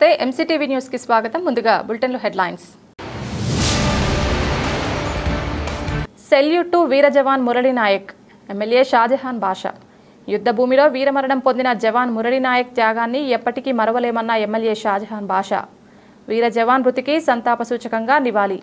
నమస్తే MCTV news కి స్వాగతం. ముందుగా బులెటిన్లో హెడ్లైన్స్. సెల్యూట్ టు వీర జవాన్ మురళీ నాయక్. ఎమ్మెల్యే షాజహాన్ బాషా. యుద్ధ భూమిలో వీరమరణం పొందిన జవాన్ మురళీ నాయక్ త్యాగాన్ని ఎప్పటికీ మరవలేమన్న ఎమ్మెల్యే షాజహాన్ బాషా. వీర జవాన్ మృతికి సంతాప సూచకంగా నివాళి.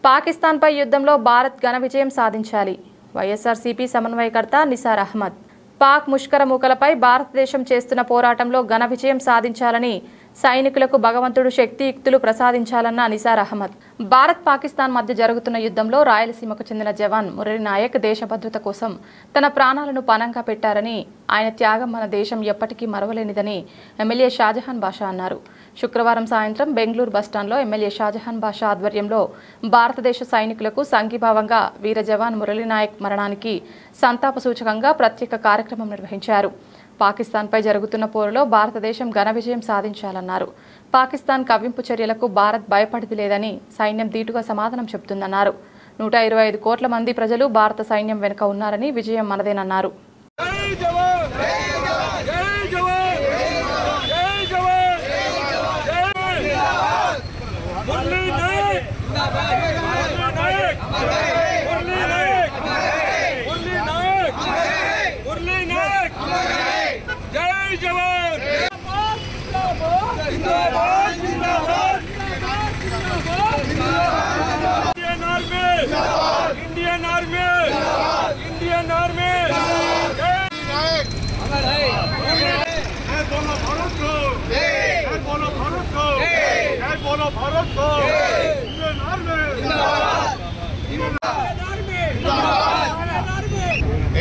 పాకిస్తాన్పై యుద్ధంలో భారత్ ఘన విజయం సాధించాలి. వైఎస్ఆర్సీపీ సమన్వయకర్త నిసార్ అహ్మద్. పాక్ ముష్కర మూకలపై భారతదేశం చేస్తున్న పోరాటంలో ఘన విజయం సాధించాలని సైనికులకు భగవంతుడు శక్తియుక్తులు ప్రసాదించాలన్న నిసార్ అహ్మద్. భారత్ పాకిస్తాన్ మధ్య జరుగుతున్న యుద్ధంలో రాయలసీమకు చెందిన జవాన్ మురళీ నాయక్ దేశ భద్రత కోసం తన ప్రాణాలను పణంగా పెట్టారని, ఆయన త్యాగం మన దేశం ఎప్పటికీ మరవలేనిదని ఎమ్మెల్యే షాజహాన్ బాషా అన్నారు. శుక్రవారం సాయంత్రం బెంగళూరు బస్టాండ్లో ఎమ్మెల్యే షాజహాన్ బాషా ఆధ్వర్యంలో భారతదేశ సైనికులకు సంఘీభావంగా వీర జవాన్ మురళీ నాయక్ మరణానికి సంతాప సూచకంగా ప్రత్యేక కార్యక్రమం నిర్వహించారు. పాకిస్తాన్పై జరుగుతున్న పోరులో భారతదేశం ఘన విజయం సాధించాలన్నారు. పాకిస్తాన్ కవ్వింపు చర్యలకు భారత్ భయపడిది లేదని, సైన్యం ధీటుగా సమాధానం చెబుతుందన్నారు. 125 కోట్ల మంది ప్రజలు భారత సైన్యం వెనుక ఉన్నారని, విజయం మనదేనన్నారు.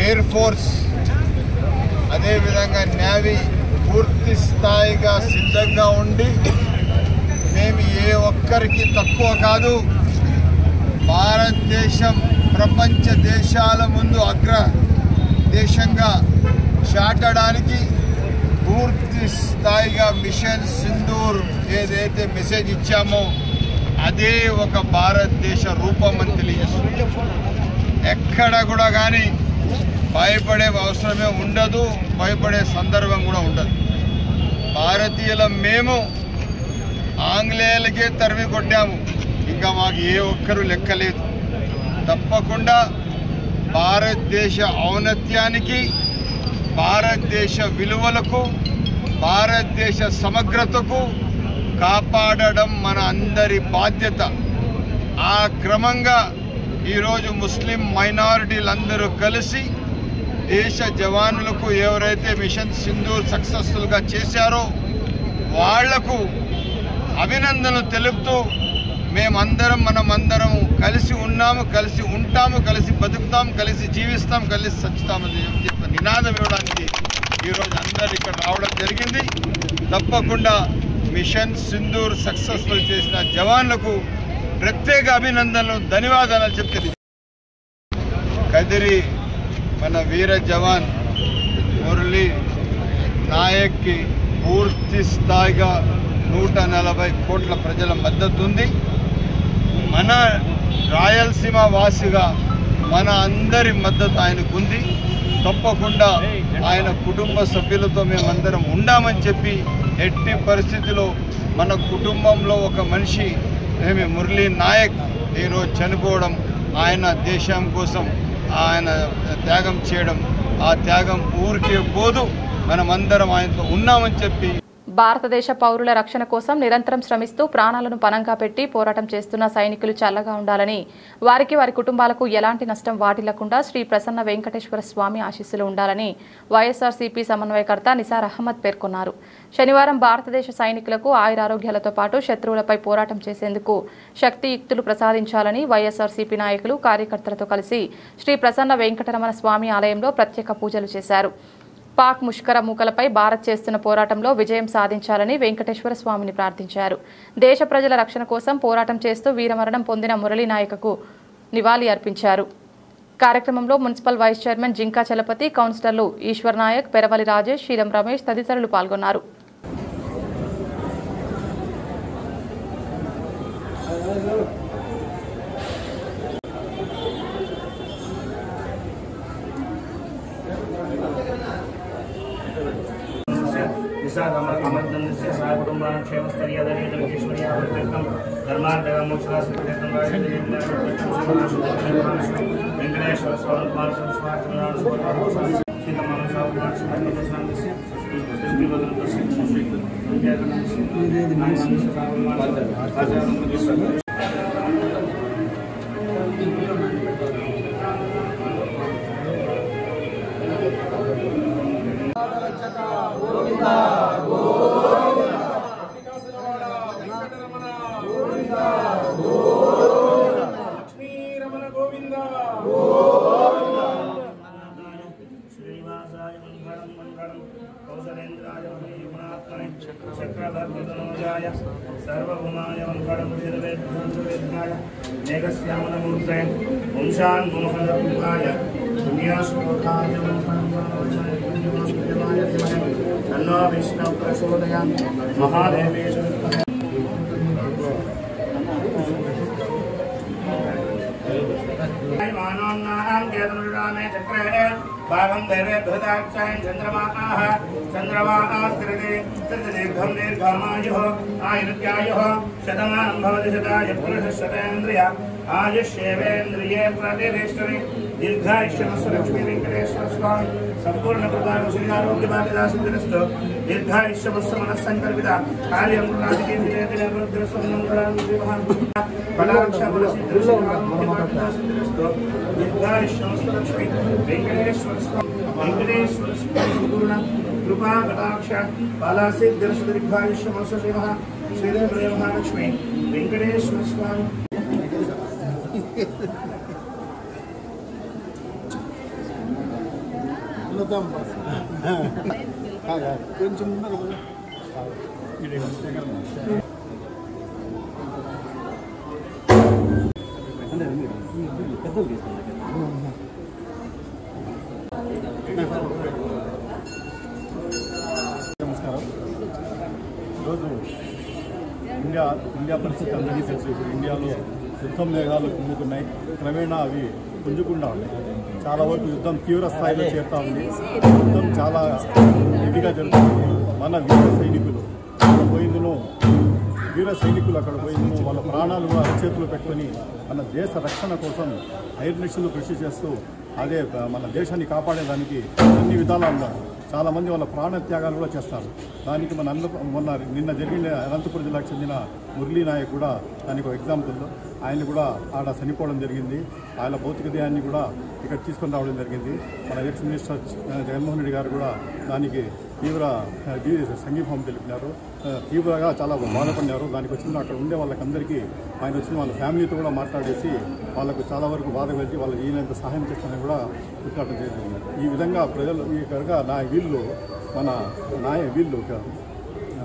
ఎయిర్ ఫోర్స్ అదేవిధంగా నేవీ పూర్తి స్థాయిగా సిద్ధంగా ఉండి, మేము ఏ ఒక్కరికి తక్కువ కాదు, భారతదేశం ప్రపంచ దేశాల ముందు అగ్ర దేశంగా చాటడానికి పూర్తి స్థాయిగా మిషన్ సింధూర్ ఏదైతే మెసేజ్ ఇచ్చామో అదే ఒక భారతదేశ రూపం అని తెలియజేస్తుంది. ఎక్కడ కూడా కానీ భయపడే అవసరమే ఉండదు, భయపడే సందర్భం కూడా ఉండదు. భారతీయుల మేము ఆంగ్లేయులకే తరిమి కొట్టాము, ఇంకా మాకు ఏ ఒక్కరు లెక్కలేదు. తప్పకుండా భారతదేశ ఔన్నత్యానికి, భారతదేశ విలువలకు, భారతదేశ సమగ్రతకు కాపాడడం మన అందరి బాధ్యత. ఆ క్రమంగా ఈరోజు ముస్లిం మైనారిటీలందరూ కలిసి దేశ జవానులకు ఎవరైతే మిషన్ సింధూర్ సక్సెస్ఫుల్గా చేశారో వాళ్లకు అభినందనలు తెలుపుతూ, మేమందరం మనమందరం కలిసి ఉన్నాము, కలిసి ఉంటాము, కలిసి బతుకుతాం, కలిసి జీవిస్తాం, కలిసి చచ్చుతామని చెప్పి నినాదం ఇవ్వడానికి ఈరోజు అందరు ఇక్కడ రావడం జరిగింది. తప్పకుండా మిషన్ సింధూర్ సక్సెస్ఫుల్ చేసిన జవాన్లకు ప్రత్యేక అభినందనలు, ధన్యవాదాలు చెప్తుంది. కదిరి మన వీర జవాన్ మురళీ నాయక్కి పూర్తి స్థాయిగా 140 కోట్ల ప్రజల మద్దతు ఉంది. మన రాయలసీమ వాసిగా మన అందరి మద్దతు ఆయనకు ఉంది. తప్పకుండా ఆయన కుటుంబ సభ్యులతో మేమందరం ఉండామని చెప్పి, ఎట్టి పరిస్థితిలో మన కుటుంబంలో ఒక మనిషి మురళీ నాయక్ ఈరోజు చనిపోవడం, ఆయన దేశం కోసం ఆయన త్యాగం చేయడం, ఆ త్యాగం ఊరికే పోదు, మనమందరం ఆయనతో ఉన్నామని చెప్పి, భారతదేశ పౌరుల రక్షణ కోసం నిరంతరం శ్రమిస్తూ ప్రాణాలను పణంగా పెట్టి పోరాటం చేస్తున్న సైనికులు చల్లగా ఉండాలని, వారికి వారి కుటుంబాలకు ఎలాంటి నష్టం వాటిల్లకుండా శ్రీ ప్రసన్న వెంకటేశ్వర స్వామి ఆశీస్సులు ఉండాలని వైఎస్ఆర్సీపీ సమన్వయకర్త నిసార్ అహ్మద్ పేర్కొన్నారు. శనివారం భారతదేశ సైనికులకు ఆయురారోగ్యాలతో పాటు శత్రువులపై పోరాటం చేసేందుకు శక్తియుక్తులు ప్రసాదించాలని వైఎస్ఆర్సీపీ నాయకులు కార్యకర్తలతో కలిసి శ్రీ ప్రసన్న వెంకటరమణ స్వామి ఆలయంలో ప్రత్యేక పూజలు చేశారు. పాక్ ముష్కర మూకలపై భారత్ చేస్తున్న పోరాటంలో విజయం సాధించాలని వెంకటేశ్వర స్వామిని ప్రార్థించారు. దేశ ప్రజల రక్షణ కోసం పోరాటం చేస్తూ వీరమరణం పొందిన మురళీ నాయకకు నివాళి అర్పించారు. కార్యక్రమంలో municipal vice chairman Jinka Chalapathi, కౌన్సిలర్లు ఈశ్వర్ నాయక్, పెరవలి రాజేష్, శీలం రమేష్ తదితరులు పాల్గొన్నారు. अमृतनन्दस्य सहकुटुम्बानां क्षेमस्तर्यादर्शनैश्वर्यावर्तकं धर्मार्थमोक्षरासिद्धं वेंकटेश्वर चक्रवर्तितनोजाय सर्वभूमाय मंगलम वेदवेद्याय मेघश्यामलमूर्तये वंशान्मोहनरूपाय पुण्यश्लोकाय तन्नो विष्णु प्रचोदयात् महादेवेश चक्रे भागं देवे भृताक्षायं चंद्रमाः दीर्घं दीर्घमायुः आयुर्यायुः शतमानं भवति शताय पुरुषः शतेन्द्रिय आयुष्येवेन्द्रिये प्रतिष्ठति दीर्घायुष्यमस्तु लक्ष्मी वेंकटेश्वर स्वामी संपूर्ण कृपाणु श्रीआरोग्यभाग्यदासिद्धिरस्तु दीर्घायुष्यमस्तु मनस्संकल्पिता कार्यं राजकीय विजयदिने फलाक्षाफलसिद्धिरस्तु दीर्घायुष्यमस्तु लक्ष्मी वेंकटेश्वर स्वामी संपूर्ण कृपा कटाक्ष फलसिद्धिरस्तु दीर्घायुष्यमस्तु श्रीदेव महालक्ष्मी वेंकटेश्वर स्वामी కొంచెం నమస్కారం. ఈరోజు ఇండియా పరిస్థితి అందరికీ తెలుసు. ఇప్పుడు ఇండియాలో యుద్ధం మేఘాలు కుమ్ముకున్నాయి. క్రమేణా అవి పుంజుకుండా ఉన్నాయి. చాలా వరకు యుద్ధం తీవ్ర స్థాయిలో చేరుతా ఉంది. యుద్ధం చాలా గట్టిగా జరుగుతుంది. మన వీర సైనికులు అక్కడ పోయిందును వాళ్ళ ప్రాణాలు కూడా అరచేతులు పెట్టుకొని మన దేశ రక్షణ కోసం ఐర్నిక్షలు కృషి చేస్తూ అదే మన దేశాన్ని కాపాడేదానికి అన్ని విధాలా ఉన్నారు. చాలామంది వాళ్ళ ప్రాణ త్యాగాలు కూడా చేస్తారు. దానికి నిన్న జరిగిన అనంతపురం జిల్లాకు చెందిన మురళీ నాయక్ కూడా దానికి ఒక ఎగ్జాంపుల్. ఆయన కూడా ఆడ చనిపోవడం జరిగింది. ఆయన భౌతిక దేహాన్ని కూడా ఇక్కడ తీసుకొని రావడం జరిగింది. మన ఎక్స్ మినిస్టర్ జగన్మోహన్ రెడ్డి గారు కూడా దానికి తీవ్ర సంఘీభావం తెలిపినారు. తీవ్రంగా చాలా బాధపడినారు. దానికి వచ్చిన అక్కడ ఉండే వాళ్ళకందరికీ ఆయన వచ్చిన వాళ్ళ ఫ్యామిలీతో కూడా మాట్లాడేసి వాళ్ళకు చాలా వరకు బాధ కలిసి వాళ్ళకి ఈయనంత సహాయం చేస్తానని కూడా ఉద్ఘాటన చేస్తున్నారు. ఈ విధంగా ప్రజలు ఈ కనుక వీళ్ళు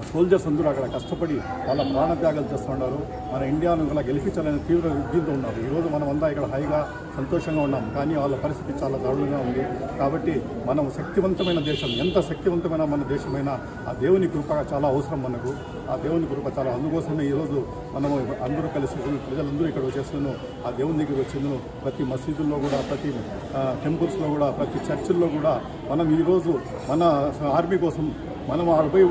సోల్జర్స్ అందరూ అక్కడ కష్టపడి వాళ్ళ ప్రాణత్యాగాలు చేస్తున్నారు. మన ఇండియాను ఇలా గెలిపించాలని తీవ్ర దీంతో ఉన్నారు. ఈరోజు మనం అంతా ఇక్కడ హాయిగా సంతోషంగా ఉన్నాం. కానీ వాళ్ళ పరిస్థితి చాలా దారుణంగా ఉంది. కాబట్టి మనం శక్తివంతమైన దేశం, ఎంత శక్తివంతమైన మన దేశమైనా ఆ దేవుని కృప చాలా అవసరం మనకు. ఆ దేవుని కృప చాలా, అందుకోసమే ఈరోజు మనము అందరూ కలిసి ప్రజలందరూ ఇక్కడ వచ్చేస్తున్నాను. ఆ దేవుని దగ్గర వచ్చిందను. ప్రతి మసీదుల్లో కూడా, ప్రతి టెంపుల్స్లో కూడా, ప్రతి చర్చిల్లో కూడా మనం ఈరోజు మన ఆర్మీ కోసం మనం పోయి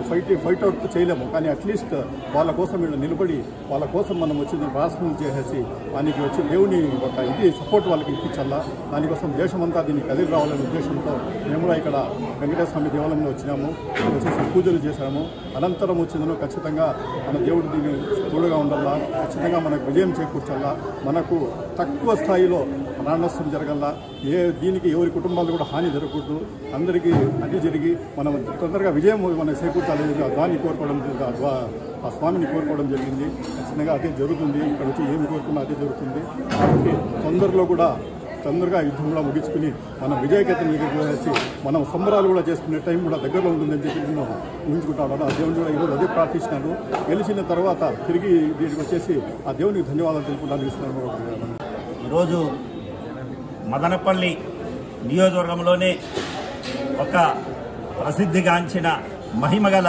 ఫైట్ అవుట్ చేయలేము. కానీ అట్లీస్ట్ వాళ్ళ కోసం వీళ్ళు నిలబడి వాళ్ళ కోసం మనం వచ్చి రాష్ట్రం చేసేసి దానికి వచ్చి దేవుని ఒక సపోర్ట్ వాళ్ళకి ఇప్పించాలా. దానికోసం దేశమంతా దీన్ని కదిలి రావాలనే ఉద్దేశంతో మేము కూడా ఇక్కడ వెంకటేశ్వర స్వామి దేవాలయంలో వచ్చినాము. వచ్చేసి పూజలు చేశాము. అనంతరం వచ్చిందను ఖచ్చితంగా మన దేవుడు దీన్ని తోడుగా ఉండాలా. ఖచ్చితంగా మనకు విజయం చేకూర్చాలా. మనకు తక్కువ స్థాయిలో ప్రాణనష్టం జరగల్లా. దీనికి ఎవరి కుటుంబాలు కూడా హాని జరగకూడదు. అందరికీ అది జరిగి మనం తొందరగా విజయం మనకు చేకూర్చాలి. దాన్ని కోరుకోవడం, ఆ స్వామిని కోరుకోవడం జరిగింది. ఖచ్చితంగా అదే జరుగుతుంది. ఇక్కడ వచ్చి ఏమి కోరుకున్నా అదే జరుగుతుంది. కాబట్టి తొందరగా యుద్ధం కూడా ముగించుకుని మనం విజయకేతన దగ్గరికి వేసి మనం సంబరాలు కూడా చేసుకునే టైం కూడా దగ్గరలో ఉంటుందని చెప్పి నేను ఊహించుకుంటాను. ఆ దేవుని కూడా ఈరోజు అదే ప్రార్థించినాను. గెలిచిన తర్వాత తిరిగి దీనికి వచ్చేసి ఆ దేవునికి ధన్యవాదాలు తెలుపుకుంటాను. ఈరోజు మదనపల్లి నియోజకవర్గంలోనే ఒక ప్రసిద్ధిగాంచిన మహిమగల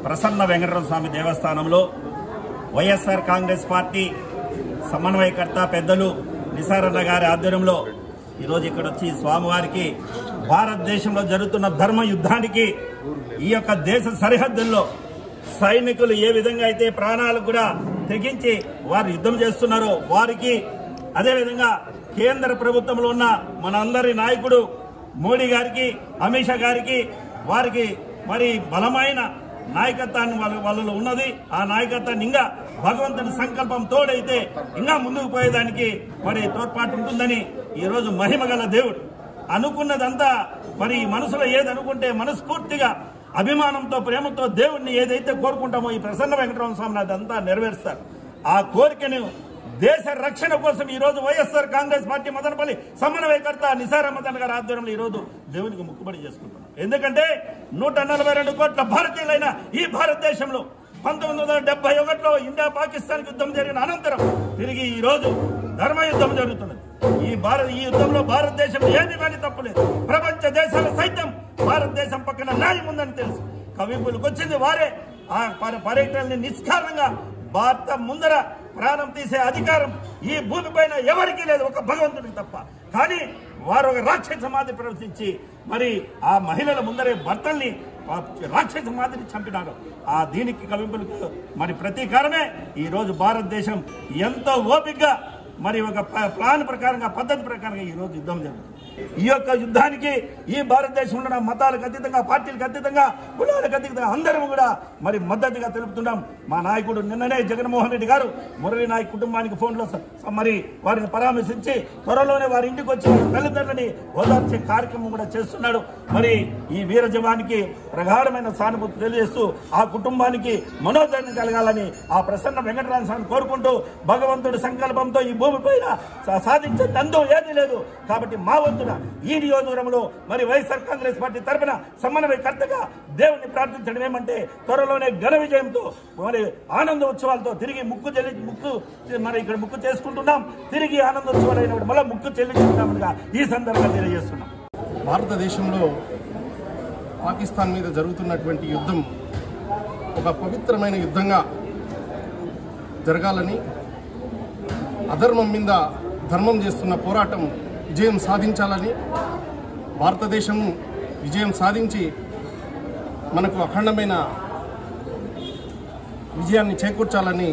ప్రసన్న వెంకటేశ్వర స్వామి దేవస్థానంలో వైఎస్ఆర్ కాంగ్రెస్ పార్టీ సమన్వయకర్త పెద్దలు నిసారన్న గారి ఆధ్వర్యంలో ఈరోజు ఇక్కడ వచ్చి స్వామివారికి భారతదేశంలో జరుగుతున్న ధర్మ యుద్ధానికి ఈ యొక్క దేశ సరిహద్దుల్లో సైనికులు ఏ విధంగా అయితే ప్రాణాలు కూడా తెగించి వారు యుద్ధం చేస్తున్నారో వారికి, అదేవిధంగా కేంద్ర ప్రభుత్వంలో ఉన్న మన అందరి నాయకుడు మోడీ గారికి, అమిత్ షా గారికి, వారికి మరి బలమైన నాయకత్వాన్ని వాళ్ళలో ఉన్నది. ఆ నాయకత్వాన్ని ఇంకా భగవంతుని సంకల్పం తోడైతే ఇంకా ముందుకు పోయేదానికి మరి తోడ్పాటు ఉంటుందని ఈరోజు మహిమగల దేవుడు అనుకున్నదంతా మరి మనసులో ఏది అనుకుంటే మనస్ఫూర్తిగా అభిమానంతో ప్రేమతో దేవుడిని ఏదైతే కోరుకుంటామో ఈ ప్రసన్న వెంకటరమణ స్వామిని అదంతా నెరవేరుస్తారు. ఆ కోరికను దేశ రక్షణ కోసం ఈ రోజు వైఎస్ఆర్ కాంగ్రెస్ పార్టీ మదనపల్లి సమన్వయకర్త నిసార్ అహ్మద్ గారి ఆధ్వర్యంలో ఈ రోజు దేవునికి మొక్కుబడి చేసుకుంటున్నాం. ఎందుకంటే 142 కోట్ల భారతీయులైన ఈ భారతదేశంలో 1971లో ఇండియా పాకిస్తాన్ యుద్ధం జరిగిన అనంతరం తిరిగి ఈ రోజు ధర్మ యుద్ధం జరుగుతున్నది. ఈ యుద్ధంలో భారతదేశం ఏది కానీ తప్పలేదు. ప్రపంచ దేశాల సైతం భారతదేశం పక్కన న్యాయం ఉందని తెలుసు. కవిపులకు వచ్చింది వారే. ఆ పర్యటనని నిష్కారణంగా భారత ముందర ప్రాణం తీసే అధికారం ఈ భూమిపైన ఎవరికీ లేదు, ఒక భగవంతుడికి తప్ప. కానీ వారు ఒక రాక్షస మాదిరి ప్రవర్తించి మరి ఆ మహిళల ముందరే భర్తల్ని రాక్షస మాదిరి చంపినారు. ఆ దీనికి కవింపులకు మరి ప్రతీకారమే ఈ రోజు భారతదేశం ఎంతో ఓపికగా మరి ఒక ప్లాన్ ప్రకారంగా, పద్ధతి ప్రకారంగా ఈ రోజు యుద్ధం జరుగుతుంది. ఈ యొక్క యుద్ధానికి ఈ భారతదేశంలో ఉన్న మతాలకు అతీతంగా, పార్టీలకు అతీతంగా, కులాలకు అతీతంగా అందరం కూడా మరి మద్దతుగా తెలుపుతున్నాం. మా నాయకుడు నిన్ననే జగన్మోహన్ రెడ్డి గారు మురళీ నాయక్ కుటుంబానికి ఫోన్లో మరి వారిని పరామర్శించి త్వరలోనే వారి ఇంటికి వచ్చి తల్లిదండ్రులని ఓదార్చే కార్యక్రమం కూడా చేస్తున్నాడు. మరి ఈ వీర జవానికి ప్రగాఢమైన సానుభూతి తెలియజేస్తూ ఆ కుటుంబానికి మనోధైర్యం కలగాలని ఆ ప్రసన్న వెంకటరమణ స్వామిని కోరుకుంటూ భగవంతుడి సంకల్పంతో ఈ భూమిపైన సాధించే దండం ఏదీ లేదు. కాబట్టి మా వంతున ఈ నియోజకవర్గంలో మరి వైఎస్ఆర్ కాంగ్రెస్ పార్టీ తరఫున సమన్వయకర్తగా దేవుణ్ణి ప్రార్థించడం ఏమంటే త్వరలోనే ఘన విజయంతో మరి ఆనంద ఉత్సవాలతో తిరిగి మరి ఇక్కడ ముక్కు చేసుకుంటున్నాం. తిరిగి ఆనందోత్సవాలైన మళ్ళీ ముక్కు చెల్లించుకుంటామని ఈ సందర్భంగా తెలియజేస్తున్నాం. భారతదేశంలో పాకిస్తాన్ మీద జరుగుతున్నటువంటి యుద్ధం ఒక పవిత్రమైన యుద్ధంగా జరగాలని, అధర్మం మీద ధర్మం చేస్తున్న పోరాటం విజయం సాధించాలని, భారతదేశం విజయం సాధించి మనకు అఖండమైన విజయాన్ని చేకూర్చాలని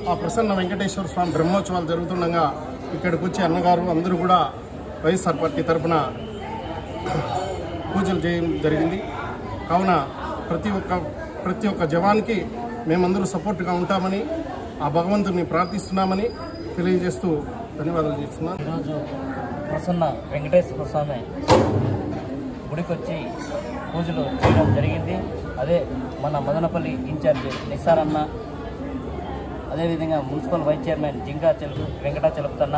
ఆ ప్రసన్న వెంకటేశ్వర స్వామి బ్రహ్మోత్సవాలు జరుగుతుండగా ఇక్కడికి వచ్చి అన్నగారు అందరూ కూడా వైఎస్ఆర్ పార్టీ తరఫున పూజలు చేయడం జరిగింది. కావున ప్రతి ఒక్క జవాన్కి మేమందరూ సపోర్ట్గా ఉంటామని ఆ భగవంతుని ప్రార్థిస్తున్నామని తెలియజేస్తూ ధన్యవాదాలు చేస్తున్నాను. ఈరోజు ప్రసన్న వెంకటేశ్వర స్వామి గుడికి వచ్చి పూజలు చేయడం జరిగింది. అదే మన మదనపల్లి ఇన్ఛార్జ్ నిసార్ అన్న, అదేవిధంగా మున్సిపల్ వైస్ చైర్మన్ జింకా వెంకటాచలపతన్న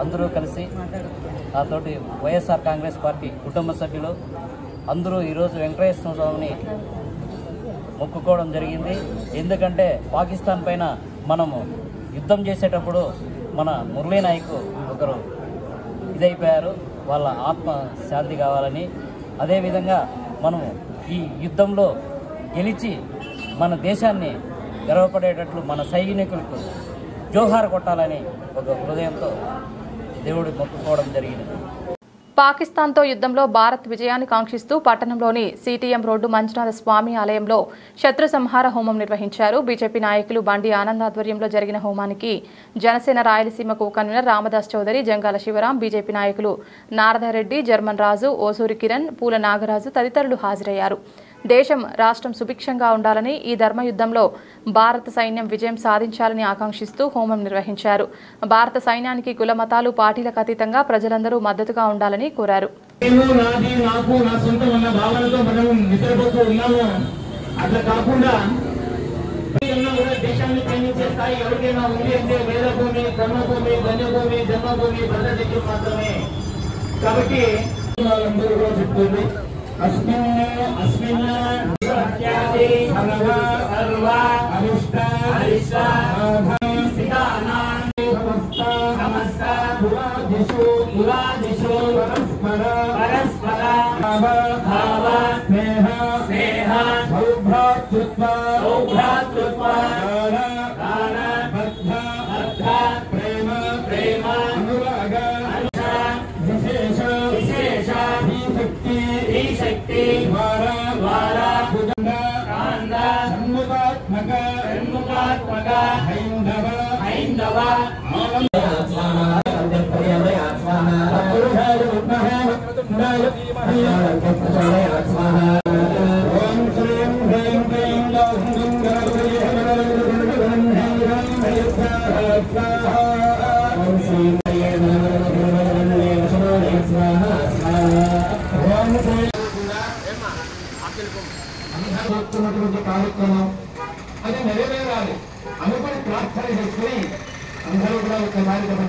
అందరూ కలిసి నాతోటి వైఎస్ఆర్ కాంగ్రెస్ పార్టీ కుటుంబ సభ్యులు అందరూ ఈరోజు వెంకటేశ్వర స్వామిని మొక్కుకోవడం జరిగింది. ఎందుకంటే పాకిస్తాన్ పైన మనము యుద్ధం చేసేటప్పుడు మన మురళీ నాయక్ ఒకరు ఇదైపోయారు, వాళ్ళ ఆత్మ శాంతి కావాలని. అదేవిధంగా మనము ఈ యుద్ధంలో గెలిచి మన దేశాన్ని గర్వపడేటట్లు మన సైనికులకు జోహార్ కొట్టాలని ఒక హృదయంతో దేవుడు మొక్కుకోవడం జరిగింది. పాకిస్తాన్తో యుద్ధంలో భారత్ విజయాన్ని కాంక్షిస్తూ పట్టణంలోని సిటిఎం రోడ్డు మంజునాథ స్వామి ఆలయంలో శత్రు సంహార హోమం నిర్వహించారు. బీజేపీ నాయకులు బండి ఆనంద్ ఆధ్వర్యంలో జరిగిన హోమానికి జనసేన రాయలసీమకు కన్వీనర్ రామదాస్ చౌదరి, జంగాల శివరాం, బీజేపీ నాయకులు నారదారెడ్డి, జర్మన్ రాజు, ఓసూరి కిరణ్, పూల నాగరాజు తదితరులు హాజరయ్యారు. దేశం, రాష్ట్రం సుభిక్షంగా ఉండాలని, ఈ ధర్మయుద్ధంలో భారత సైన్యం విజయం సాధించాలని ఆకాంక్షిస్తూ హోమం నిర్వహించారు. భారత సైన్యానికి కుల మతాలు పార్టీలకు అతీతంగా ప్రజలందరూ మద్దతుగా ఉండాలని కోరారు. ప్రేమ అనురాగ शक्ति षण्मुखात्मक हैंदव కార్యక్రమం అది నెరవేరాలి అనుకుని ప్రార్థన చేసుకుని అందరూ కూడా ఒక కార్యక్రమం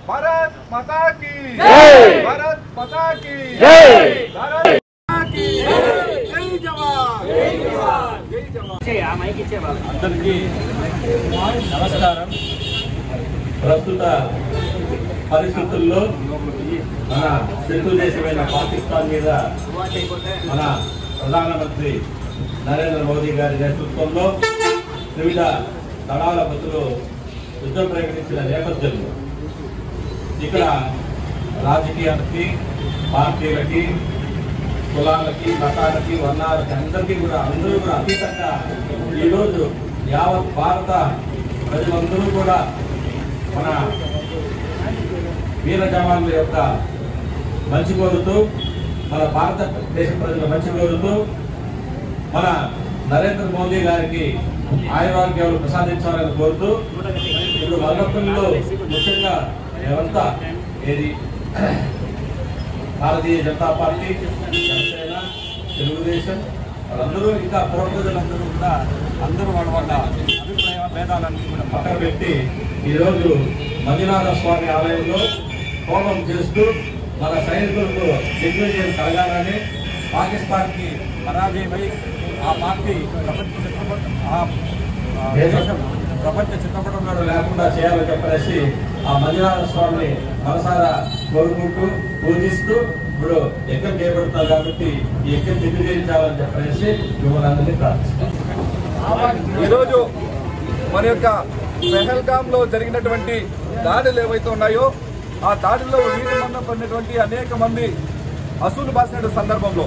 भारत माता की जय, भारत माता की जय, भारत माता की जय जवान, जय जवान, जय जवान। అందరికీ నమస్కారం. ప్రస్తుత పరిస్థితుల్లో మన శత్రు దేశమైన పాకిస్తాన్ మీద మన ప్రధానమంత్రి నరేంద్ర మోదీ గారి నేతృత్వంలో వివిధ దళాల బతులు యుద్ధం ప్రకటించిన నేపథ్యంలో ఇక్కడ రాజకీయాలకి, పార్టీలకి, కులాలకి, మతాలకి, వర్ణాలకి అందరికీ కూడా అందరూ కూడా అతీతంగా ఈరోజు యావత్ భారత ప్రజలందరూ కూడా మన వీర జవాన్ల యొక్క మంచి కోరుతూ, మన భారతదేశ ప్రజల మంచి కోరుతూ, మన నరేంద్ర మోదీ గారికి ఆయురారోగ్యాలు ప్రసాదించాలని కోరుతూ ఇప్పుడు మదనపల్లిలో ముఖ్యంగా మేమంతా ఏది భారతీయ జనతా పార్టీ, జనసేన, తెలుగుదేశం వాళ్ళందరూ ఇంకా పుర ప్రజలందరూ కూడా అందరూ వాళ్ళ అభిప్రాయ భేదాలన్నీ కూడా పక్కన పెట్టి ఈరోజు మంజునాథ స్వామి ఆలయంలో హోమం చేస్తూ మన సైనికులకు దిగ్విజయం కలగాలని, పాకిస్తాన్కి పరాజయమై ఆ పార్టీ ప్రపంచ చిత్రపటంలో లేకుండా చేయాలని చెప్పేసి ఆ మంజునాథ స్వామిని మనసారా కోరుకుంటూ పూజిస్తూ ఇప్పుడు యజ్ఞం చేయబడతారు కాబట్టి ఈ యజ్ఞం దిగ్విజయించాలని చెప్పేసి మిమ్మల్ని అందరినీ ప్రార్థిస్తాం. ఈరోజు మన యొక్క పెహల్గామ్ లో జరిగినటువంటి దాడులు ఏవైతే ఉన్నాయో ఆ దాడుల్లో వీరి మంద పడినటువంటి అనేక మంది అసూలు బాసిన సందర్భంలో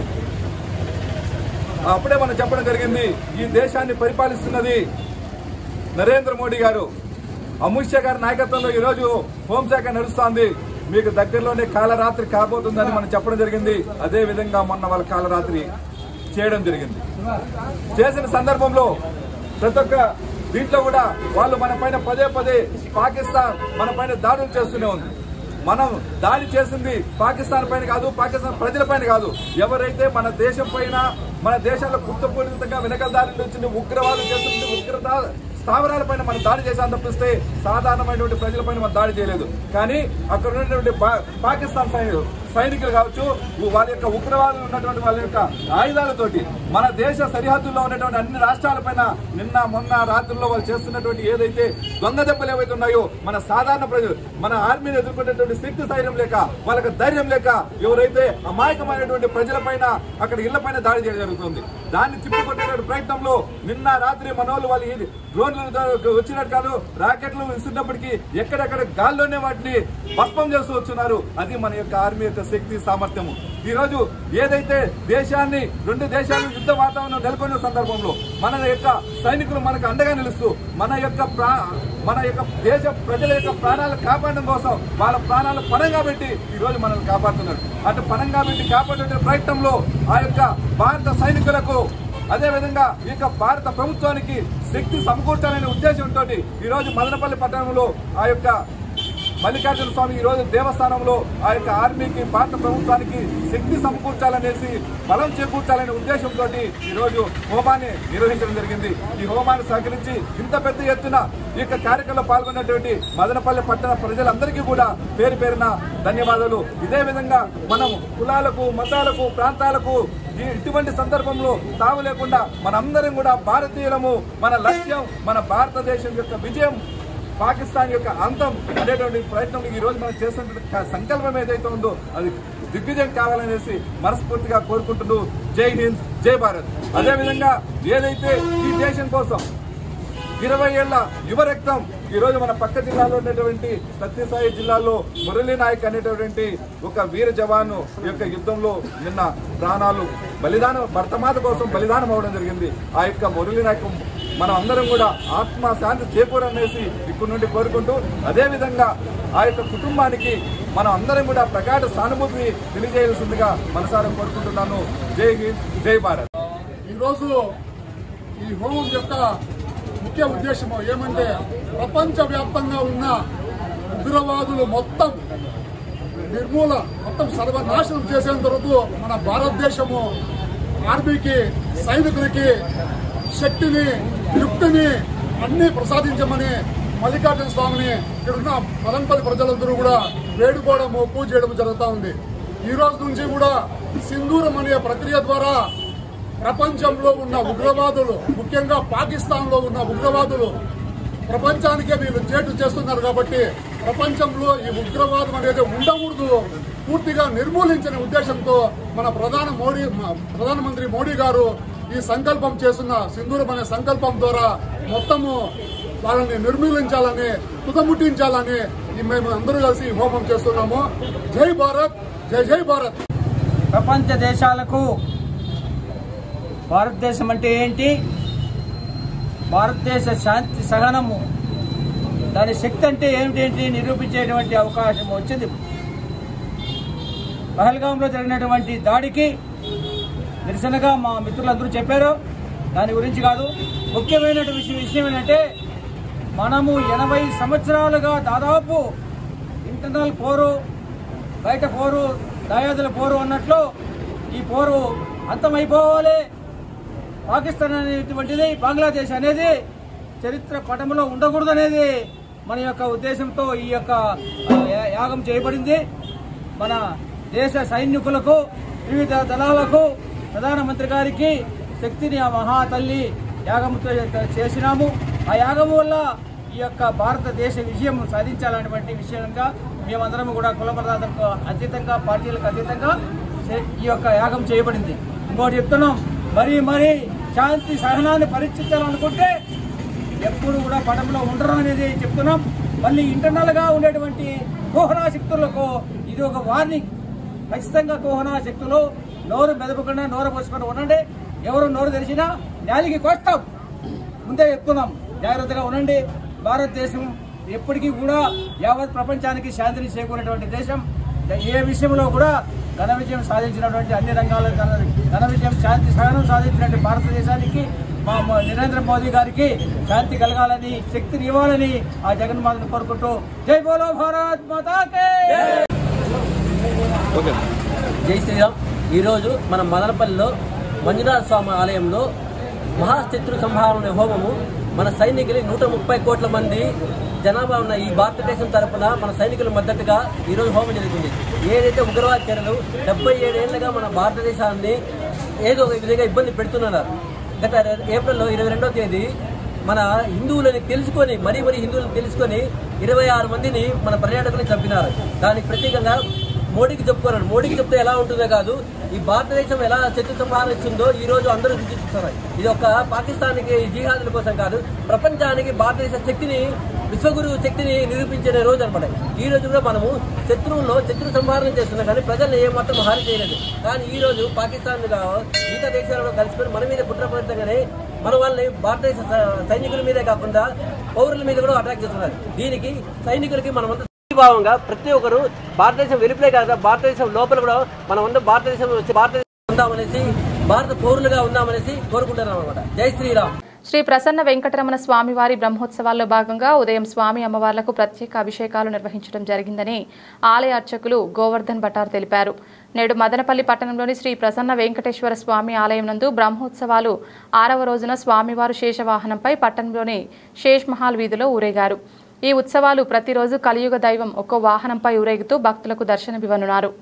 అప్పుడే మనం చెప్పడం జరిగింది, ఈ దేశాన్ని పరిపాలిస్తున్నది నరేంద్ర మోడీ గారు, అమిత్ షా గారి నాయకత్వంలో ఈరోజు హోంశాఖ నడుస్తోంది. మీకు దగ్గరలోనే కాలరాత్రి కాబోతుందని మనం చెప్పడం జరిగింది. అదే విధంగా మొన్న వాళ్ళ కాలరాత్రి చేయడం జరిగింది. చేసిన సందర్భంలో ప్రతి ఒక్క దీంట్లో కూడా వాళ్ళు మన పైన పదే పదే పాకిస్తాన్ మన పైన దాడులు చేస్తూనే ఉంది. మనం దాడి చేసింది పాకిస్తాన్ పైన కాదు, పాకిస్తాన్ ప్రజల పైన కాదు. ఎవరైతే మన దేశం పైన, మన దేశాల్లో కుట్రపూరితంగా వెనకల దాడి వచ్చింది, ఉగ్రవాదం చేస్తుంది, ఉగ్రత స్థావరాలపైన మనం దాడి చేశాను తప్పిస్తే సాధారణమైనటువంటి ప్రజలపైన మనం దాడి చేయలేదు. కానీ అక్కడ ఉన్నటువంటి పాకిస్తాన్ సైనికులు కావచ్చు, వాళ్ళ యొక్క ఉగ్రవాదులు ఉన్నటువంటి వాళ్ళ యొక్క ఆయుధాలతోటి మన దేశ సరిహద్దుల్లో ఉన్నటువంటి అన్ని రాష్ట్రాలపైన నిన్న మొన్న రాత్రుల్లో వాళ్ళు చేస్తున్నటువంటి ఏదైతే దొంగ దెబ్బలు ఏవైతే ఉన్నాయో మన సాధారణ ప్రజలు, మన ఆర్మీని ఎదుర్కొనేటువంటి శక్తి ధైర్యం లేక, వాళ్ళకి ధైర్యం లేక ఎవరైతే అమాయకమైనటువంటి ప్రజలపైన అక్కడ ఇళ్లపైన దాడి చేయడం జరుగుతుంది. దాన్ని తిప్పికొట్టే ప్రయత్నంలో నిన్న రాత్రి మనోళ్ళు వాళ్ళు డ్రోన్లు వచ్చినట్టు కాదు, రాకెట్లు ఇస్తున్నప్పటికీ ఎక్కడెక్కడ గాల్లోనే వాటిని భస్మం చేస్తూ వచ్చున్నారు. అది మన యొక్క ఆర్మీ యొక్క శక్తి సామర్థ్యము. ఈ రోజు ఏదైతే దేశాన్ని, రెండు దేశాలు యుద్ధ వాతావరణం నెలకొన్న సందర్భంలో మన యొక్క సైనికులు మనకు అండగా నిలుస్తూ మన యొక్క దేశ ప్రజల యొక్క ప్రాణాలు కాపాడడం కోసం వాళ్ళ ప్రాణాలు పణంగా పెట్టి ఈ రోజు మనల్ని కాపాడుతున్నారు. అటు పణంగా పెట్టి కాపాడే ప్రయత్నంలో ఆ యొక్క భారత సైనికులకు, అదేవిధంగా ఈ యొక్క భారత ప్రభుత్వానికి శక్తి సమకూర్చాలనే ఉద్దేశంతో ఈ రోజు మదనపల్లి పట్టణంలో ఆ యొక్క మల్లికార్జున స్వామి ఈ రోజు దేవస్థానంలో ఆ యొక్క ఆర్మీకి భారత ప్రభుత్వానికి శక్తి సమకూర్చాలనేసి బలం చేకూర్చాలనే ఉద్దేశంతో ఈ రోజు హోమాన్ని నిర్వహించడం జరిగింది. ఈ హోమాన్ని సహకరించి ఇంత పెద్ద ఎత్తున ఈ యొక్క కార్యక్రమంలో పాల్గొన్నటువంటి మదనపల్లి పట్టణ ప్రజలందరికీ కూడా పేరు పేరున ధన్యవాదాలు. ఇదే విధంగా మనం కులాలకు, మతాలకు, ప్రాంతాలకు ఇటువంటి సందర్భంలో తావు లేకుండా మనందరం కూడా భారతీయులము, మన లక్ష్యం మన భారతదేశం యొక్క విజయం, పాకిస్తాన్ యొక్క అంతం అనేటువంటి ప్రయత్నం ఈ రోజు మనం చేస్తున్న సంకల్పం ఏదైతే ఉందో అది దిగ్విజయం కావాలనేసి మనస్ఫూర్తిగా కోరుకుంటూ జై హింద్, జై భారత్. అదేవిధంగా ఏదైతే ఈ దేశం కోసం 20 ఏళ్ల యువ రక్తం ఈ రోజు మన పక్క జిల్లాలో ఉన్నటువంటి సత్యసాయి జిల్లాలో మురళీ నాయక్ అనేటువంటి ఒక వీర జవాను యొక్క యుద్ధంలో నిన్న ప్రాణాలు బలిదానం, భర్తమాత కోసం బలిదానం అవడం జరిగింది. ఆ యొక్క మురళీ నాయక్ మనం అందరం కూడా ఆత్మ శాంతి చేకూరనేసి ఇక్కడి నుండి కోరుకుంటూ, అదేవిధంగా ఆ యొక్క కుటుంబానికి మనం అందరం కూడా ప్రగాఢ సానుభూతిని తెలియజేయాల్సిందిగా మనసారా కోరుకుంటున్నాను. జై హింద్, జై భారత్. ఈరోజు ఈ హోమం యొక్క ముఖ్య ఉద్దేశం ఏమంటే ప్రపంచవ్యాప్తంగా ఉన్న ఉగ్రవాదులు మొత్తం సర్వనాశనం చేసేంత వరకు మన భారతదేశము ఆర్మీకి, సైనికులకి శక్తిని, యుక్తిని అన్ని ప్రసాదించమని మల్లికార్జున స్వామిని ఇక్కడున్న మదనపల్లి ప్రజలందరూ కూడా వేడుకోవడము, పూజ చేయడం జరుగుతూ ఉంది. ఈ రోజు నుంచి కూడా సింధూరం అనే ప్రక్రియ ద్వారా ప్రపంచంలో ఉన్న ఉగ్రవాదులు, ముఖ్యంగా పాకిస్తాన్ లో ఉన్న ఉగ్రవాదులు ప్రపంచానికే వీళ్ళు చేటు చేస్తున్నారు కాబట్టి ప్రపంచంలో ఈ ఉగ్రవాదం అనేది ఉండకూడదు, పూర్తిగా నిర్మూలించిన ఉద్దేశంతో మన ప్రధానమంత్రి మోడీ గారు ఈ సంకల్పం చేస్తున్న సింధూరం అనే సంకల్పం ద్వారా మొత్తము వాళ్ళని నిర్మూలించాలని, తుదముట్టించాలని మేము అందరూ కలిసి హోమం చేస్తున్నాము. జై భారత్, జై జై భారత్. ప్రపంచ దేశాలకు భారతదేశం అంటే ఏంటి, భారతదేశ శాంతి సహనము, దాని శక్తి అంటే ఏమిటేంటి నిరూపించేటువంటి అవకాశం వచ్చింది. పహల్గాంలో జరిగినటువంటి దాడికి నిరసనగా మా మిత్రులందరూ చెప్పారు. దాని గురించి కాదు, ముఖ్యమైనటువంటి విషయం ఏంటంటే మనము 80 సంవత్సరాలుగా దాదాపు ఇంటర్నల్ పోరు, బయట పోరు, దాయాదుల పోరు అన్నట్లు ఈ పోరు అంతమైపోవాలి. పాకిస్తాన్ అనేటువంటిది, బంగ్లాదేశ్ అనేది చరిత్ర పటంలో ఉండకూడదు అనేది మన యొక్క ఉద్దేశంతో ఈ యొక్క యాగం చేయబడింది. మన దేశ సైనికులకు, వివిధ దళాలకు, ప్రధానమంత్రి గారికి శక్తిని ఆ మహాతల్లి యాగంతో చేసినాము. ఆ యాగం వల్ల ఈ యొక్క భారతదేశ విజయం సాధించాలనేటువంటి విషయంగా మేమందరం కూడా కుల మతాలకు అతీతంగా, పార్టీలకు అతీతంగా ఈ యొక్క యాగం చేయబడింది. ఇంకోటి చెప్తున్నాం, మరీ శాంతి సహనాన్ని పరీక్షించాలనుకుంటే ఎప్పుడు కూడా పటంలో ఉండరు అనేది చెప్తున్నాం. మళ్ళీ ఇంటర్నల్ గా ఉండేటువంటి కోహనా శక్తులకు ఇది ఒక వార్నింగ్. ఖచ్చితంగా కోహనా శక్తులు నోరు మెదపకుండా, నోరు పోసుకుండా ఉండండి. ఎవరు నోరు తెరిచినా న్యాయానికి కోస్తాం. ముందే చెప్తున్నాం, జాగ్రత్తగా ఉండండి. భారతదేశం ఎప్పటికీ కూడా యావత్ ప్రపంచానికి శాంతిని చేకూరేటువంటి దేశం. ఏ విషయంలో కూడా ఘన విజయం సాధించినటువంటి, అన్ని రంగాల్లో ఘన విజయం, శాంతి సహనం సాధించినటువంటి భారతదేశానికి మా నరేంద్ర మోదీ గారికి శాంతి కలగాలని, శక్తిని ఇవ్వాలని ఆ జగన్మాతను కోరుకుంటూ జై బోలో భారత్ మాతాకే. జై శ్రీరామ్. ఈరోజు మన మదనపల్లిలో మంజునాథ స్వామి ఆలయంలో మహాశత్రు సంహారణ హోమము మన సైనికులు 130 కోట్ల మంది జనాభా ఉన్న ఈ భారతదేశం తరఫున మన సైనికుల మద్దతుగా ఈరోజు హోమం జరుగుతుంది. ఏదైతే ఉగ్రవాద చర్యలు 77 ఏళ్లుగా మన భారతదేశాన్ని ఏదో ఒక విధంగా ఇబ్బంది పెడుతున్నారు. గత ఏప్రిల్లో 22వ తేదీ మన హిందువులని తెలుసుకొని, మరీ హిందువులను తెలుసుకొని 26 మందిని మన పర్యాటకులను చంపినారు. దానికి ప్రత్యేకంగా మోడీకి చెప్పుకోరు. మోడీకి చెప్తే ఎలా ఉంటుందో కాదు, ఈ భారతదేశం ఎలా శత్రు సంహారిస్తుందో ఈ రోజు అందరూ గుర్తిస్తున్నారు. ఇది ఒక పాకిస్తాన్కి జిహాదుల కోసం కాదు, ప్రపంచానికి భారతదేశ శక్తిని, విశ్వగురు శక్తిని నిరూపించే రోజు అనమాట. ఈ రోజు కూడా మనము శత్రు సంహారణ చేస్తున్నాం, కానీ ప్రజల్ని ఏమాత్రం హాని చేయలేదు. కానీ ఈ రోజు పాకిస్తాన్ మిగతా దేశాలలో కలిసిపోయి మన మీద కుట్రపూరితంగానే మన వాళ్ళని భారతదేశ సైనికుల మీదే కాకుండా పౌరుల మీద కూడా అటాక్ చేస్తున్నారు. దీనికి సైనికులకి మనమంతా భావంగా ప్రతి ఒక్కరు భారతదేశం వెలుపలే కాదు, భారతదేశం లోపల కూడా మనమంతా భారతదేశం ఉందామనేసి, భారత పౌరులుగా ఉందామనేసి కోరుకుంటున్నాం అనమాట. జై శ్రీరామ్. శ్రీ ప్రసన్న వెంకటరమణ స్వామివారి బ్రహ్మోత్సవాల్లో భాగంగా ఉదయం స్వామి అమ్మవార్లకు ప్రత్యేక అభిషేకాలు నిర్వహించడం జరిగిందని ఆలయ అర్చకులు గోవర్ధన్ భటార్ తెలిపారు. నేడు మదనపల్లి పట్టణంలోని శ్రీ ప్రసన్న వెంకటేశ్వర స్వామి ఆలయం నందు బ్రహ్మోత్సవాలు 6వ రోజున స్వామివారు శేషవాహనంపై పట్టణంలోని శేష్ మహల్ వీధిలో ఊరేగారు. ఈ ఉత్సవాలు ప్రతిరోజు కలియుగ దైవం ఒక్కో వాహనంపై ఊరేగుతూ భక్తులకు దర్శనమివ్వనున్నారు.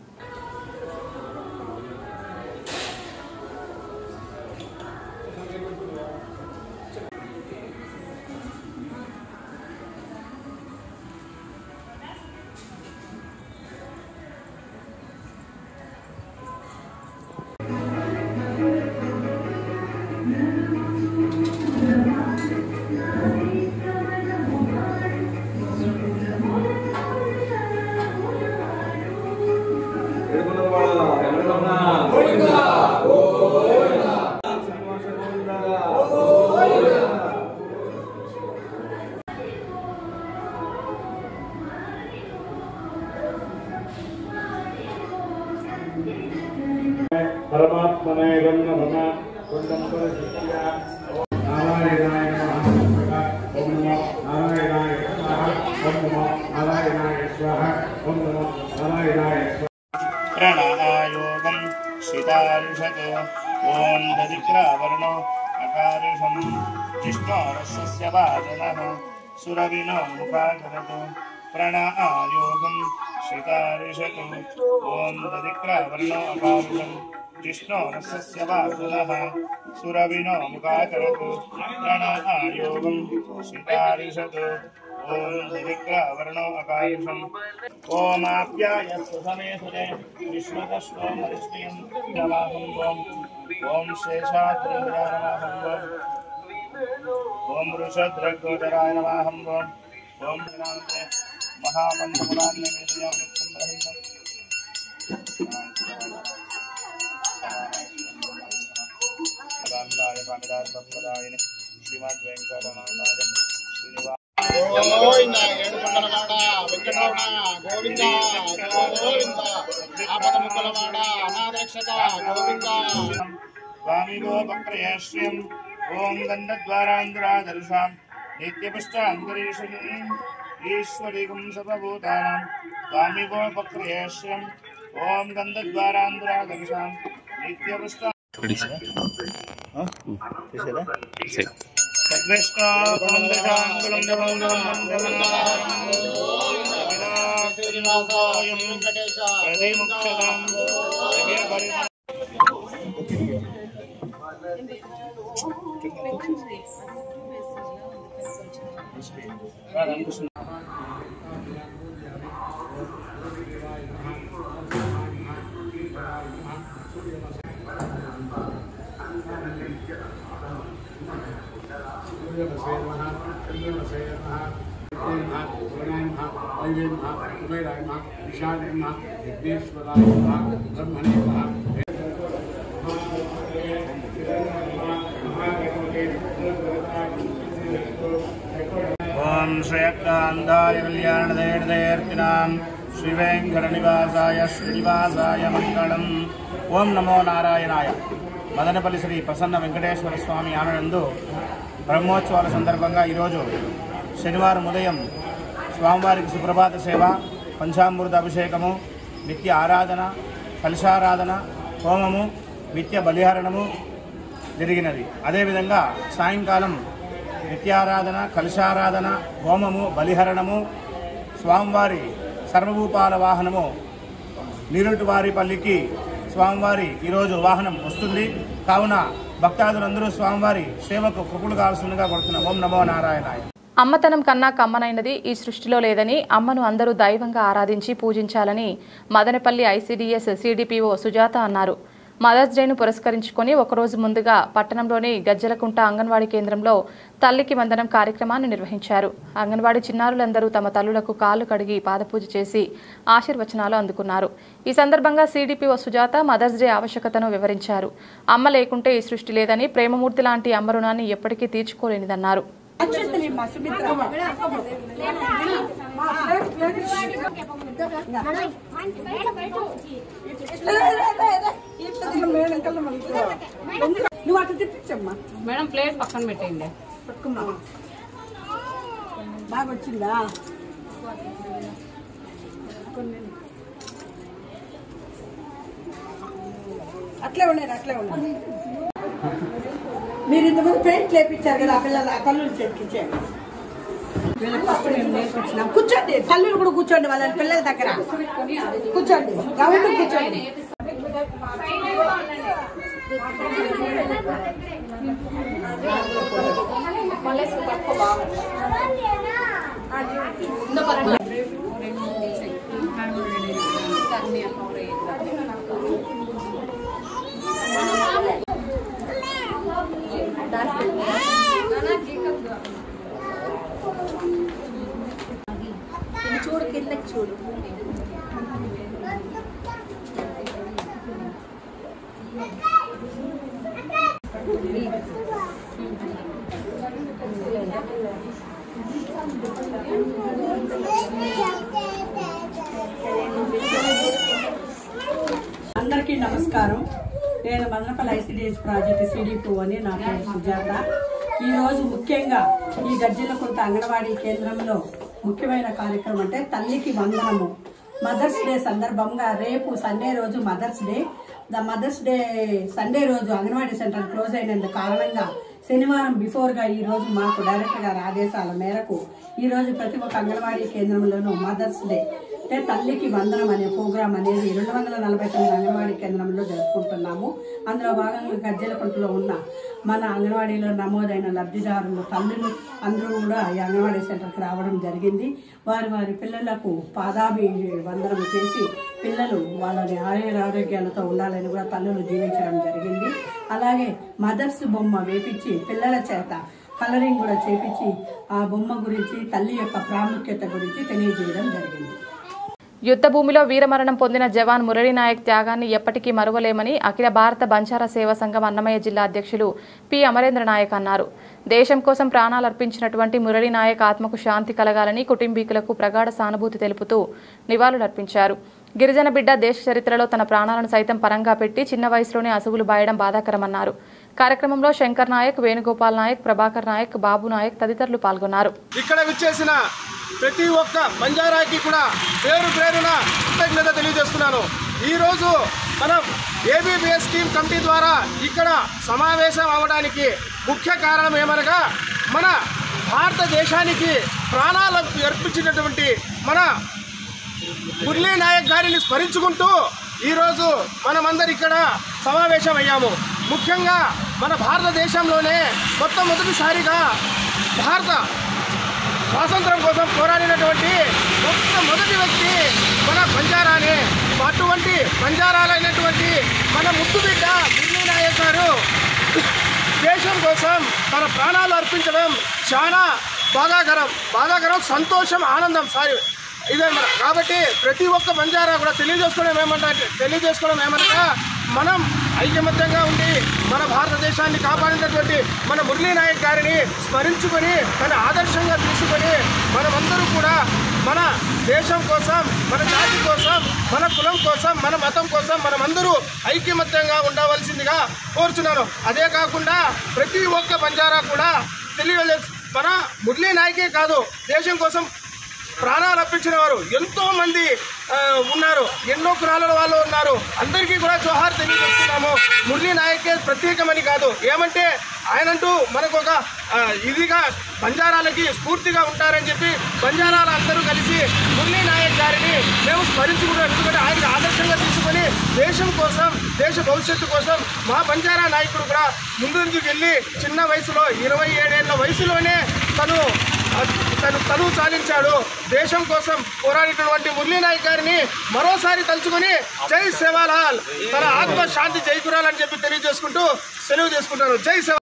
परमात्मने नमः कुंडं परिशिष्य नारायणाय नमः ओम नमो नारायणाय स्वाहा ओम नमो नारायणाय स्वाहा ओम नमो नारायणाय प्रणयोगं शितारुषतो ओम दधिक्रावर्णो अकारुषं जिष्णोरस्य वाजनः सुरविनो मुखाकरतो प्रणयोगं शितारुषतो ओम दधिक्रावर्णो अकारुषं जिष्णोरस्य वाजनः सुरविनो मुखाकरतो प्रणयोगं शितारुषतो ओम दधिक्रावर्णो अकारुषं ओमाप्यायस्तु समे सुरे विश्वतश्वमरिष्टियं नमाहं ओम शेषाद्रिन्द्राय नमाहं ओम वृषद्रगोचराय नमाहं ओम ज्ञानते महापंचमुलान्यमेतयां नित्यं रामदाय पामिदाय संप्रदायिने श्रीमद् वेंकटनाथाय श्रीनिवास గోవింద ఏడుకొండలవాడ వెంకటరమణ గోవింద గోవింద ఆపదముక్కలవాడ అనాథరక్షక గోవింద स्वामिगो वक्रयश्रियम् ओम गन्धद्वारान्तरादर्शां नित्यपुष्टान्तरीषम् ईश्वरीगं सर्वभूतानां स्वामिगो वक्रयश्रियम् ओम गन्धद्वारान्तरादर्शां नित्यपुष्टा ओम श्रेयकान्ताय कल्याणदेर्देर्तिनां श्रीवेंकटनिवासाय श्रीनिवासाय मंगलम् ओम नमो नारायणाय మదనపల్లి శ్రీ ప్రసన్న వెంకటేశ్వర స్వామి ఆలయంలో బ్రహ్మోత్సవాల సందర్భంగా ఈరోజు శనివారం ఉదయం స్వామివారికి సుప్రభాత సేవ, పంచామృత అభిషేకము, నిత్య ఆరాధన, కలశారాధన, హోమము, నిత్య బలిహరణము జరిగినది. అదేవిధంగా సాయంకాలం నిత్యారాధన, కలశారాధన, హోమము, బలిహరణము, స్వామివారి సర్వభూపాల వాహనము నీరుటివారిపల్లికి స్వామివారి ఈరోజు వాహనం వస్తుంది. కావున భక్తాదులందరూ స్వామివారి సేవకు కృపలు కావాల్సిందిగా కొడుతున్నాం. ఓం నమో నారాయణాయ. అమ్మతనం కన్నా కమ్మనైనది ఈ సృష్టిలో లేదని, అమ్మను అందరూ దైవంగా ఆరాధించి పూజించాలని మదనపల్లి ఐసీడీఎస్ సిడిపిఓ సుజాత అన్నారు. మదర్స్ డేను పురస్కరించుకొని ఒకరోజు ముందుగా పట్టణంలోని గజ్జలకుంట అంగన్వాడీ కేంద్రంలో తల్లికి వందనం కార్యక్రమాన్ని నిర్వహించారు. అంగన్వాడీ చిన్నారులందరూ తమ తల్లులకు కాళ్లు కడిగి పాదపూజ చేసి ఆశీర్వచనాలు అందుకున్నారు. ఈ సందర్భంగా సిడిపిఓ సుజాత మదర్స్ డే ఆవశ్యకతను వివరించారు. అమ్మ లేకుంటే ఈ సృష్టి లేదని, ప్రేమమూర్తి లాంటి అమ్మ రుణాన్ని ఎప్పటికీ తీర్చుకోలేనిదన్నారు. నువ్వు అటు తిప్పించమ్మా మేడం ప్లేట్ పక్కన పెట్టేయండి పట్టుకుమ్మా బాగా వచ్చిందా అట్లే ఉన్నాయి మీరు ఇంతమంది పెయింట్ లేపించారు కదా ఆ పిల్లలు ఆ తల్లులు చెక్కించారు వీళ్ళకి ఫస్ట్ మేము నేర్పించినాం కూర్చోండి తల్లులు కూడా కూర్చోండి వాళ్ళ పిల్లల దగ్గర కూర్చోండి రౌండ్ కూర్చోండి చూడు కిందకి చూడు అందరికీ నమస్కారం. నేను మదనపల్లి ఐసిడిఎస్ ప్రాజెక్టు CD2 అని నా పేరు సుజాత. ఈరోజు ముఖ్యంగా ఈ గజ్జిలకుంట అంగన్వాడీ కేంద్రంలో ముఖ్యమైన కార్యక్రమం అంటే తల్లికి వందనము. మదర్స్ డే సందర్భంగా రేపు సండే రోజు Mother's Day. Mother's Day Sunday రోజు అంగన్వాడీ సెంటర్ క్లోజ్ అయినందు కారణంగా శనివారం బిఫోర్గా ఈరోజు మాకు డైరెక్టర్ గారి ఆదేశాల మేరకు ఈరోజు ప్రతి ఒక్క అంగన్వాడీ కేంద్రంలోనూ మదర్స్ డే అంటే తల్లికి వందనం అనే ప్రోగ్రాం అనేది 249 అంగన్వాడీ కేంద్రంలో జరుపుకుంటున్నాము. అందులో భాగంగా గజ్జెలకుంటలో ఉన్న మన అంగన్వాడీలో నమోదైన లబ్ధిదారులు తల్లులు అందరూ కూడా ఈ అంగన్వాడీ సెంటర్కి రావడం జరిగింది. వారి పిల్లలకు పాదాభి వందనం చేసి పిల్లలు వాళ్ళని ఆరోగ్యాలతో ఉండాలని కూడా తల్లులు జీవించడం జరిగింది. అలాగే మదర్స్ బొమ్మ వేపించి పిల్లల చేత కలరింగ్ కూడా చేపించి ఆ బొమ్మ గురించి తల్లి యొక్క ప్రాముఖ్యత గురించి తెలియజేయడం జరిగింది. యుద్ధ భూమిలో వీరమరణం పొందిన జవాన్ మురళీ నాయక్ త్యాగాన్ని ఎప్పటికీ మరువలేమని అఖిల భారత బంజారా సేవా సంఘం అన్నమయ్య జిల్లా అధ్యక్షులు పి అమరేంద్ర నాయక్ అన్నారు. దేశం కోసం ప్రాణాలు అర్పించినటువంటి మురళీ నాయక్ ఆత్మకు శాంతి కలగాలని కుటుంబీకులకు ప్రగాఢ సానుభూతి తెలుపుతూ నివాళులర్పించారు. గిరిజన బిడ్డ దేశ చరిత్రలో తన ప్రాణాలను సైతం పరంగా పెట్టి చిన్న వయసులోనే అసువులు బాయడం బాధాకరమన్నారు. కార్యక్రమంలో శంకర్ నాయక్, వేణుగోపాల్ నాయక్, ప్రభాకర్ నాయక్, బాబు నాయక్ తదితరులు పాల్గొన్నారు. ఇక్కడ విచ్చేసిన ప్రతి ఒక్క బంజారాకి కూడా పేరు పేరున కృతజ్ఞత తెలియజేస్తున్నాను. ఈరోజు మనం ఏబీబీఎస్ టీమ్ కమిటీ ద్వారా ఇక్కడ సమావేశం అవడానికి ముఖ్య కారణం ఏమనగా మన భారతదేశానికి ప్రాణాలు అర్పించినటువంటి మన మురళీ నాయక్ గారిని స్మరించుకుంటూ ఈరోజు మనమందరం ఇక్కడ సమావేశం అయ్యాము. ముఖ్యంగా మన భారతదేశంలోనే మొట్టమొదటిసారిగా భారత స్వాతంత్రం కోసం పోరాడినటువంటి మొట్టమొదటి వ్యక్తి మన బంజారానే. అటువంటి బంజారాలైనటువంటి మన ముద్దు బిడ్డ మురళీ నాయక్ గారు దేశం కోసం తన ప్రాణాలు అర్పించడం చాలా బాధాకరం, సంతోషం, ఆనందం ఇదే మన. కాబట్టి ప్రతి ఒక్క బంజారా కూడా తెలియజేసుకోవడం ఏమనగా మనం ఐకమత్యంగా ఉండి మన భారతదేశాన్ని కాపాడినటువంటి మన మురళీ నాయక్ గారిని స్మరించుకొని తన ఆదర్శంగా తీసుకొని మనమందరూ కూడా మన దేశం కోసం, మన జాతి కోసం, మన కులం కోసం, మన మతం కోసం మనమందరూ ఐకమత్యంగా ఉండవలసిందిగా కోరుచున్నాను. అదే కాకుండా ప్రతి ఒక్క బంజారా కూడా మన మురళీ నాయకే కాదు, దేశం కోసం ప్రాణాలు అర్పించిన వారు ఎంతో మంది ఉన్నారు, ఎన్నో కులాల వాళ్ళు ఉన్నారు. అందరికీ కూడా జోహార్ తెలియజేస్తున్నాము. మురళీ నాయకే ప్రత్యేకమని కాదు, ఏమంటే ఆయనంటూ మనకు ఒక ఇదిగా బంజారాలకి స్ఫూర్తిగా ఉంటారని చెప్పి బంజారాలు అందరూ కలిసి మురళీ నాయక్ గారిని మేము స్మరించుకుంటాం. ఎందుకంటే ఆయన ఆదర్శంగా తీసుకొని దేశం కోసం, దేశ భవిష్యత్తు కోసం మా బంజారా నాయకుడు కూడా ముందుకు వెళ్ళి చిన్న వయసులో 27 ఏళ్ల వయసులోనే తను తనువు చాలించాడు. దేశం కోసం పోరాడినటువంటి మురళీ నాయక్ గారిని మరోసారి తలుచుకొని జై సేవాలాల్, తన ఆత్మ శాంతి చేకూరాలని చెప్పి తెలియజేసుకుంటూ సెలవు చేసుకుంటారు. జై సేవ.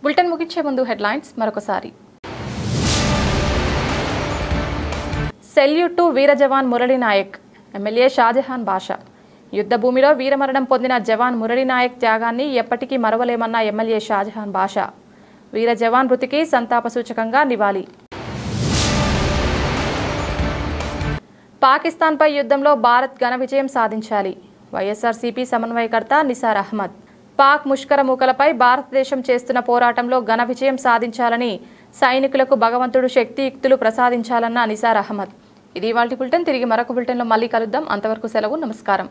బులెటిన్ ముగించే ముందు హెడ్లైన్స్ మరొకసారి. సెల్యూట్ టు వీర జవాన్ మురళీ నాయక్, ఎమ్మెల్యే షాజహాన్ బాషా. యుద్ధ భూమిలో వీరమరణం పొందిన జవాన్ మురళీ నాయక్ త్యాగాన్ని ఎప్పటికీ మరవలేమన్న ఎమ్మెల్యే షాజహాన్ బాషా. వీర జవాన్ మృతికి సంతాప సూచకంగా నివాళి. పాకిస్తాన్పై యుద్ధంలో భారత్ ఘన విజయం సాధించాలి. వైఎస్ఆర్సీపీ సమన్వయకర్త నిసార్ అహ్మద్. పాక్ ముష్కర మూకలపై భారతదేశం చేస్తున్న పోరాటంలో ఘన విజయం సాధించాలని సైనికులకు భగవంతుడు శక్తియుక్తులు ప్రసాదించాలన్న నిసార్ అహ్మద్. ఇది ఇవాల్టి బులెటిన్. తిరిగి మరొక బులెటిన్లో మళ్ళీ కలుద్దాం. అంతవరకు సెలవు. నమస్కారం.